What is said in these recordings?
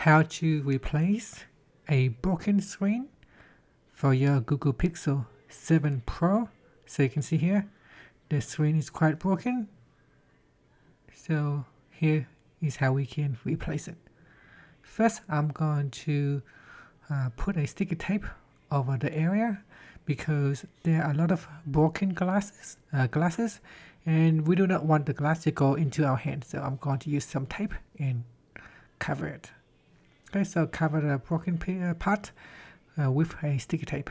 how to replace a broken screen for your Google Pixel 7 Pro. So you can see here, the screen is quite broken. So here is how we can replace it. First, I'm going to put a sticky tape over the area because there are a lot of broken glasses, and we do not want the glass to go into our hand. So I'm going to use some tape and cover it. Okay, so cover the broken part with a sticky tape.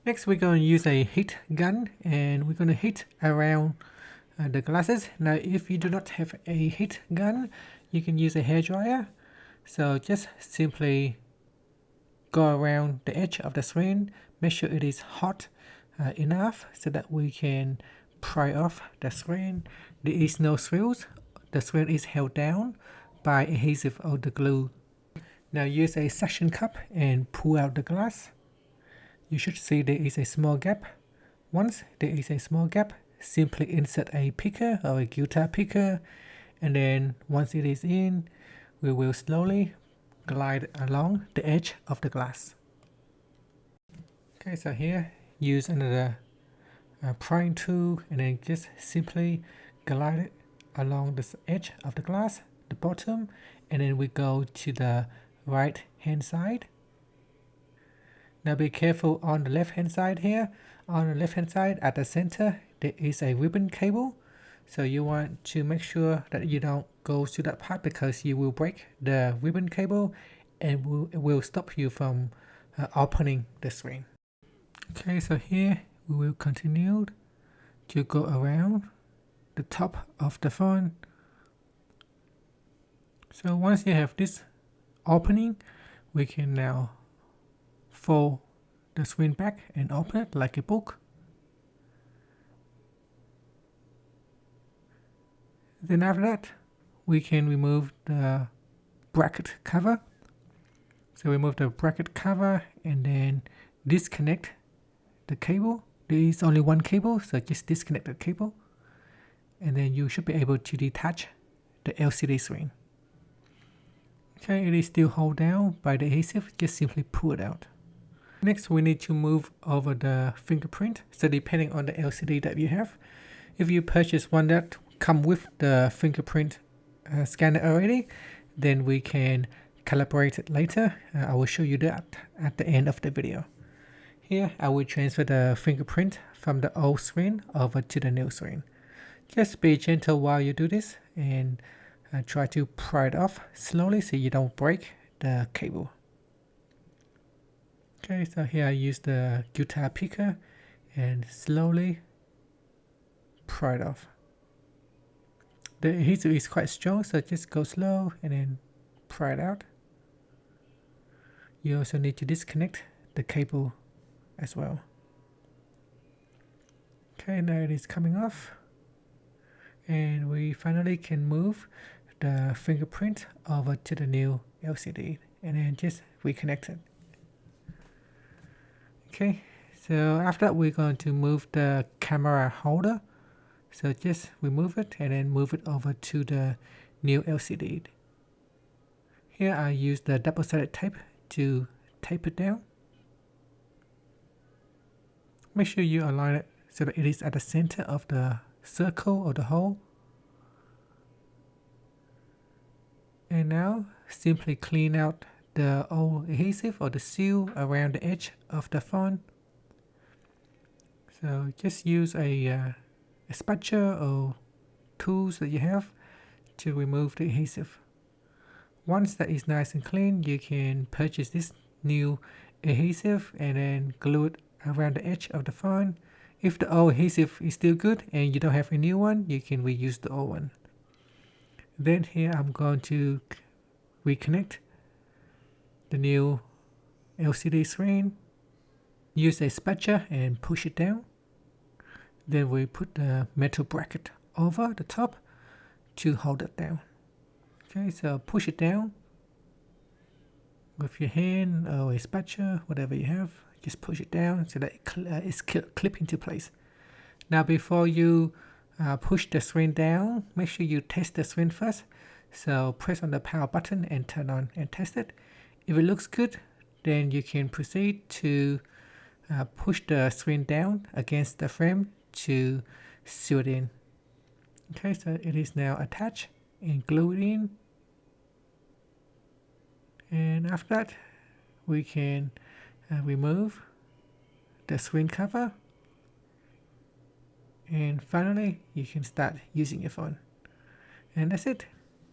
Next, we're going to use a heat gun and we're going to heat around the glasses. Now, if you do not have a heat gun, you can use a hairdryer. So just simply go around the edge of the screen, make sure it is hot enough so that we can pry off the screen. There is no swirls. The screen is held down by adhesive or the glue. Now use a suction cup and pull out the glass. You should see there is a small gap. Once there is a small gap, simply insert a picker or a guitar picker, and then once it is in, we will slowly glide along the edge of the glass. Okay, so here use another prying tool and then just simply glide it along the edge of the glass, the bottom, and then we go to the right hand side. Now be careful on the left hand side here. On the left hand side at the center there is a ribbon cable, so you want to make sure that you don't go to that part because you will break the ribbon cable and it will stop you from opening the screen. Okay, so here we will continue to go around the top of the phone. So once you have this opening, we can now fold the screen back and open it like a book. Then after that, we can remove the bracket cover. So remove the bracket cover and then disconnect the cable. There is only one cable, so just disconnect the cable. And then you should be able to detach the LCD screen. Okay, it is still held down by the adhesive, just simply pull it out. Next, we need to move over the fingerprint. So depending on the LCD that you have, if you purchase one that come with the fingerprint scanner already, then we can calibrate it later. I will show you that at the end of the video. Here, I will transfer the fingerprint from the old screen over to the new screen. Just be gentle while you do this and try to pry it off slowly so you don't break the cable. Okay, so here I use the guitar picker and slowly pry it off. The adhesive is quite strong, so just go slow and then pry it out. You also need to disconnect the cable as well. Okay, now it is coming off. And we finally can move the fingerprint over to the new LCD and then just reconnect it. Okay, so after that we're going to move the camera holder. So just remove it and then move it over to the new LCD. Here I use the double-sided tape to tape it down. Make sure you align it so that it is at the center of the circle or the hole. And now simply clean out the old adhesive or the seal around the edge of the phone. So just use a spatula or tools that you have to remove the adhesive. Once that is nice and clean, you can purchase this new adhesive and then glue it around the edge of the phone. If the old adhesive is still good and you don't have a new one, you can reuse the old one. Then here I'm going to reconnect the new LCD screen. Use a spatula and push it down. Then we put the metal bracket over the top to hold it down. Okay, so push it down with your hand or a spatula, whatever you have. Just push it down so that it's clip into place. Now before you push the screen down, make sure you test the screen first. So press on the power button and turn on and test it. If it looks good, then you can proceed to push the screen down against the frame to seal it in. Okay, so it is now attached and glued in. And after that, we can remove the screen cover. And finally, you can start using your phone. And that's it.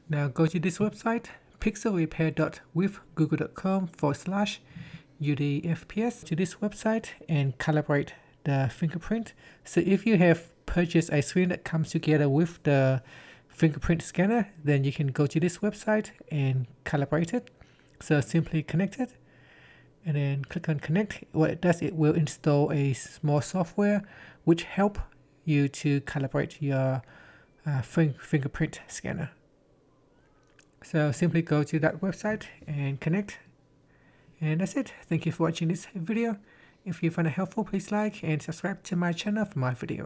Now go to this website, pixelrepair.with google.com/UDFPS, to this website and calibrate the fingerprint. So if you have purchased a screen that comes together with the fingerprint scanner, then you can go to this website and calibrate it. So simply connect it and then click on connect. What it does, it will install a small software which help you to calibrate your fingerprint scanner. So simply go to that website and connect. And that's it. Thank you for watching this video. If you find it helpful, please like and subscribe to my channel for more videos.